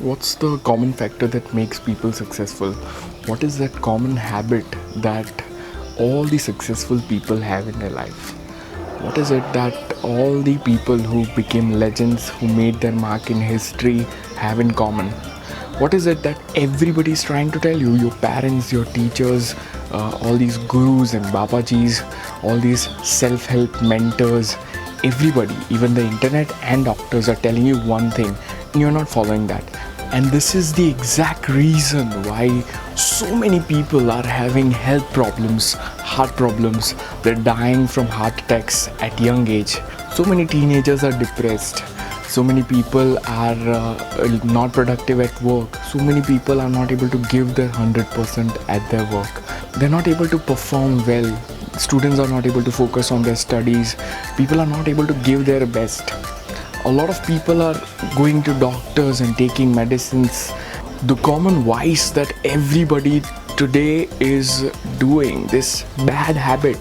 What's the common factor that makes people successful? What is that common habit that all the successful people have in their life? What is it that all the people who became legends, who made their mark in history, have in common? What is it that everybody is trying to tell you? Your parents, your teachers, all these gurus and babajis, all these self help mentors, everybody, even the internet and doctors are telling you one thing, and you're not following that. And this is the exact reason why so many people are having health problems, heart problems, they're dying from heart attacks at young age. So many teenagers are depressed. So many people are not productive at work. So many people are not able to give their 100% at their work. They're not able to perform well. Students are not able to focus on their studies. People are not able to give their best. A lot of people are going to doctors and taking medicines. The common vice that everybody today is doing, this bad habit,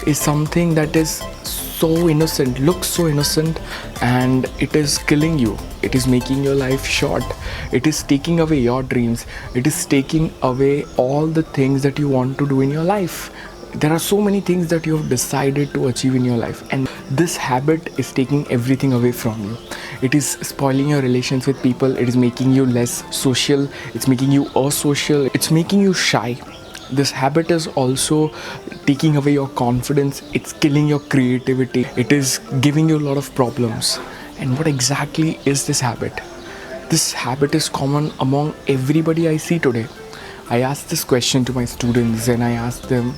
is something that is so innocent, looks so innocent, and it is killing you. It is making your life short. It is taking away your dreams. It is taking away all the things that you want to do in your life. There are so many things that you have decided to achieve in your life, and this habit is taking everything away from you. It is spoiling your relations with people. It is making you less social. It's making you asocial. It's making you shy. This habit is also taking away your confidence. It's killing your creativity. It is giving you a lot of problems. And what exactly is this habit? This habit is common among everybody I see today. I ask this question to my students and I ask them,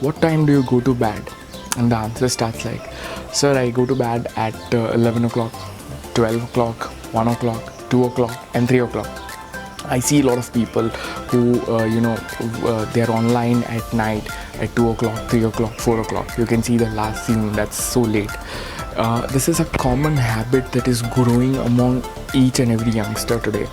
what time do you go to bed? And the answer starts like, sir, I go to bed at 11 o'clock, 12 o'clock, 1 o'clock, 2 o'clock and 3 o'clock. I see a lot of people who, they're online at night at 2 o'clock, 3 o'clock, 4 o'clock. You can see the last scene, that's so late. This is a common habit that is growing among each and every youngster today.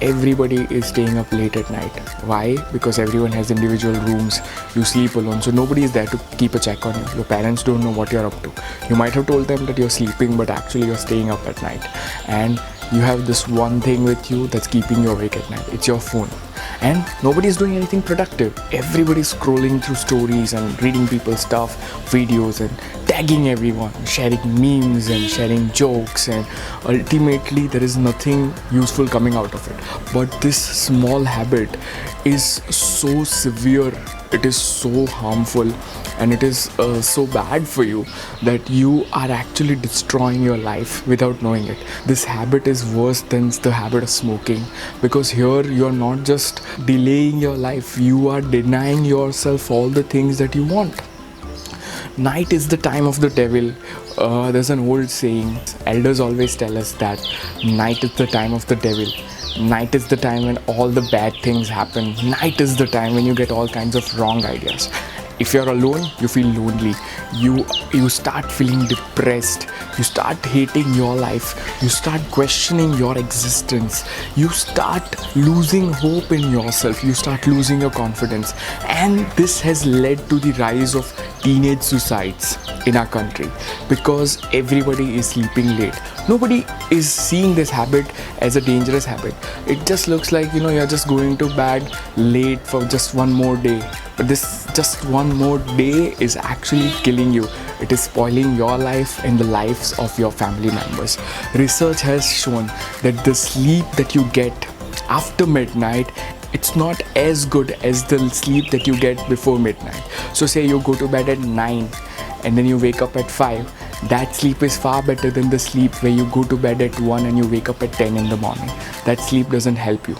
Everybody is staying up late at night. Why? Because everyone has individual rooms. You sleep alone, so nobody is there to keep a check on you. Your parents don't know what you're up to. You might have told them that you're sleeping, but actually you're staying up at night. And you have this one thing with you that's keeping you awake at night. It's your phone. And nobody is doing anything productive. Everybody's scrolling through stories and reading people's stuff, videos, and tagging everyone, sharing memes and sharing jokes, and ultimately there is nothing useful coming out of it. But this small habit is so severe, it is so harmful, and it is so bad for you that you are actually destroying your life without knowing it. This habit is worse than the habit of smoking, because here you are not just delaying your life, you are denying yourself all the things that you want. Night is the time of the devil. There's an old saying, elders always tell us that night is the time of the devil. Night is the time when all the bad things happen. Night is the time when you get all kinds of wrong ideas. If you're alone, you feel lonely. You start feeling depressed. You start hating your life. You start questioning your existence. You start losing hope in yourself. You start losing your confidence. And this has led to the rise of teenage suicides in our country, because everybody is sleeping late. Nobody is seeing this habit as a dangerous habit. It just looks like, you're just going to bed late for just one more day. But this just one more day is actually killing you. It is spoiling your life and the lives of your family members. Research has shown that the sleep that you get after midnight, it's not as good as the sleep that you get before midnight. So say you go to bed at 9 and then you wake up at 5. That sleep is far better than the sleep where you go to bed at 1 and you wake up at 10 in the morning. That sleep doesn't help you.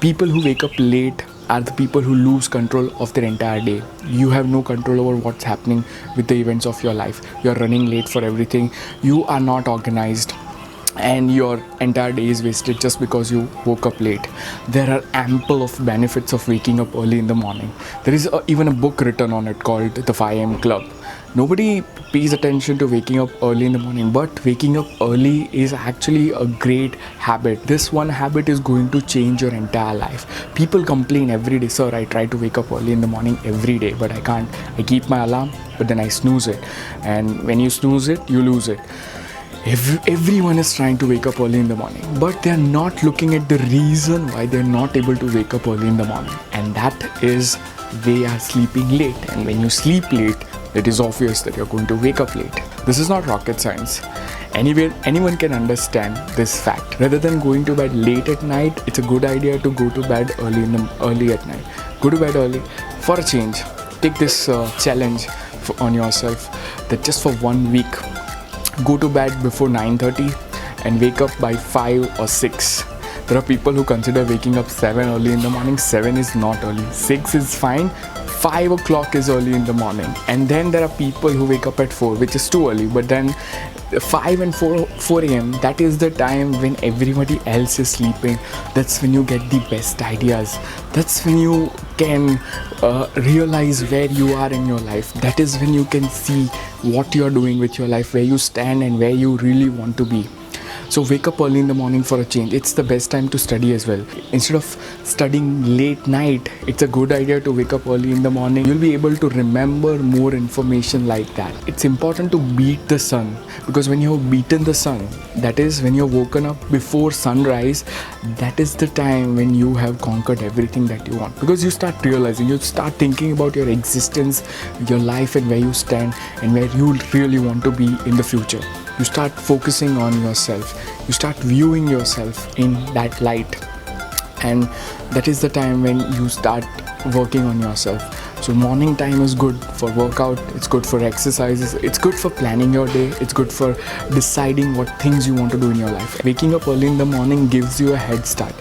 People who wake up late are the people who lose control of their entire day. You have no control over what's happening with the events of your life. You're running late for everything. You are not organized, and your entire day is wasted just because you woke up late. There are ample of benefits of waking up early in the morning. There is even a book written on it called The 5 AM Club. Nobody pays attention to waking up early in the morning, but waking up early is actually a great habit. This one habit is going to change your entire life. People complain every day, sir, I try to wake up early in the morning every day, but I can't. I keep my alarm, but then I snooze it. And when you snooze it, you lose it. Everyone is trying to wake up early in the morning, but they're not looking at the reason why they're not able to wake up early in the morning, and that is they are sleeping late. And when you sleep late, it is obvious that you're going to wake up late. This is not rocket science. Anyone can understand this fact. Rather than going to bed late at night, it's a good idea to go to bed early at night. Go to bed early for a change. Take this challenge on yourself, that just for 1 week, go to bed before 9:30 and wake up by 5 or 6. There are people who consider waking up 7 early in the morning. 7 is not early. 6 is fine. 5 o'clock is early in the morning. And then there are people who wake up at 4, which is too early. But then 5 and 4 a.m., that is the time when everybody else is sleeping. That's when you get the best ideas. That's when you can realize where you are in your life. That is when you can see what you are doing with your life, where you stand and where you really want to be. So wake up early in the morning for a change. It's the best time to study as well. Instead of studying late night, it's a good idea to wake up early in the morning. You'll be able to remember more information like that. It's important to beat the sun, because when you've beaten the sun, that is when you're woken up before sunrise, that is the time when you have conquered everything that you want. Because you start realizing, you start thinking about your existence, your life, and where you stand and where you really want to be in the future. You start focusing on yourself. You start viewing yourself in that light. And that is the time when you start working on yourself. So morning time is good for workout, it's good for exercises, it's good for planning your day, it's good for deciding what things you want to do in your life. Waking up early in the morning gives you a head start.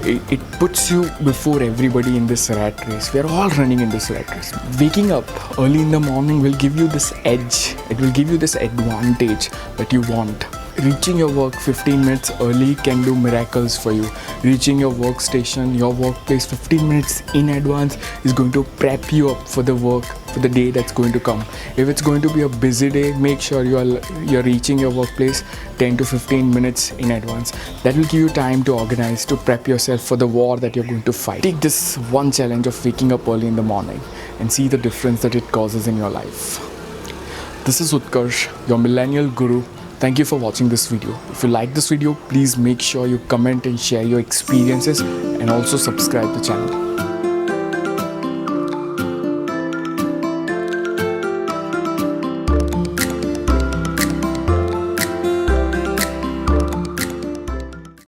It puts you before everybody in this rat race. We are all running in this rat race. Waking up early in the morning will give you this edge. It will give you this advantage that you want. Reaching your work 15 minutes early can do miracles for you. Reaching your workstation, your workplace 15 minutes in advance is going to prep you up for the work, for the day that's going to come. If it's going to be a busy day, make sure you're reaching your workplace 10 to 15 minutes in advance. That will give you time to organize, to prep yourself for the war that you're going to fight. Take this one challenge of waking up early in the morning and see the difference that it causes in your life. This is Utkarsh, your millennial guru. Thank you for watching this video. If you like this video, please make sure you comment and share your experiences, and also subscribe the channel.